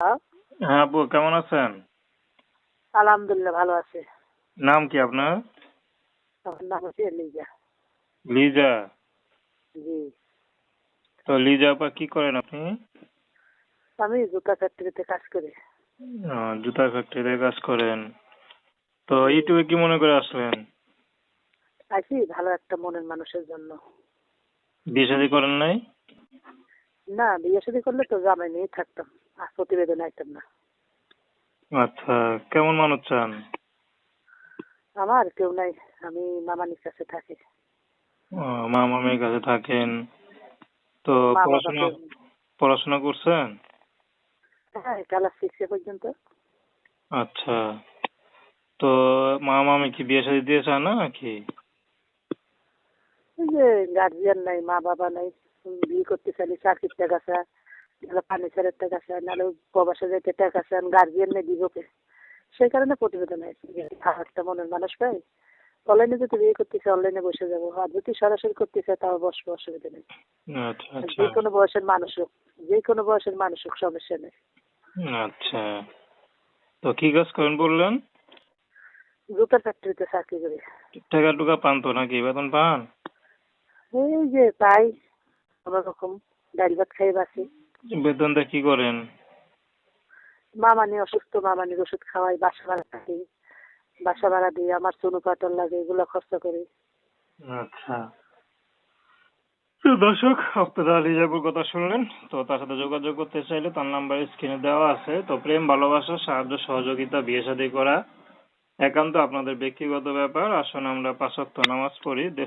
হ্যাঁ, হ্যাঁ আপু, কেমন আছেন? আলহামদুলিল্লাহ ভালো আছে। নাম কি আপনার? আমার নাম হচ্ছে লিজা। লিজা। জি, তো লিজা আপা, কি করেন আপনি? আমি জুতা ফ্যাক্টরিতে কাজ করি। জুতার ফ্যাক্টরিতে কাজ করেন। তো জি, ইউটিউবে কি মনে করে আসলেন? আছি ভালো একটা মনের মানুষের জন্য। বিয়ে শাদী করেন নাই? না, বিয়ে শাদী করলে তো জামাই নিয়েই থাকতাম, আর প্রতিবেদন আইতাম না। আচ্ছা, কেমন মানুষ চান? আমার কেউ নাই, আমি মামানির কাছে থাকি। মা মামির কাছে থাকেন। তো মা বাবা পড়াশোনা কেউ নেই। পড়াশোনা করছেন? হ্যাঁ, ক্লাস 6 পর্যন্ত। আচ্ছা। তো মা মামি কি বিয়ে শাদী দিয়ে চায় না নাকি? এই যে গার্জিয়ান নাই, মা বাবা নাই, বিয়ে করতে চাইলে চাকরির টাকা চায়, নাহলে ফার্নিচারের টাকা চায়, নাহলে প্রবাসে যেতে টাকা চান, গার্জিয়ান নেই দিবকে। সেই কারণে প্রতিবেদন আছে, ভালো একটা মনের মানুষ পাই। অনলাইনে যদি বিয়ে করতেছে অনলাইনে বসে যাবো, আর যদি সরাসরি করতেছে তাও বসবো, অসুবিধা নেই। আচ্ছা আর আচ্ছা। যে কোনো বয়সের মানুষ হোক, যে কোনো বয়সের মানুষ হোক, সমস্যা নেই। আচ্ছা, তো কি কাজ করেন বললেন? জুতার ফ্যাক্টরিতে চাকরি করি। টাকা টুকা পান তো নাকি, বেতন পান? এই যে তাই কোনো রকম ডাল ভাত খাই বাসি। বেতন দিয়ে কি করেন? মামানি অসুস্থ, মামানির ওষুধ খাওয়াই, বাসা ভাড়া থাকি, বাসা ভাড়া দিই, আমার চুনু পাটল লাগে, এগুলো খরচা করি। আচ্ছা। তো দর্শক, আপনারা লিজাপুর কথা শুনলেন। তো তার সাথে যোগাযোগ করতে চাইলে তার নাম্বার স্ক্রিনে দেওয়া আছে। তো প্রেম, ভালোবাসা, সাহায্য, সহযোগিতা, বিয়ে শাদী করা একান্ত আপনাদের ব্যক্তিগত ব্যাপার। আসুন আমরা 5 ওয়াক্ত নামাজ পড়ি।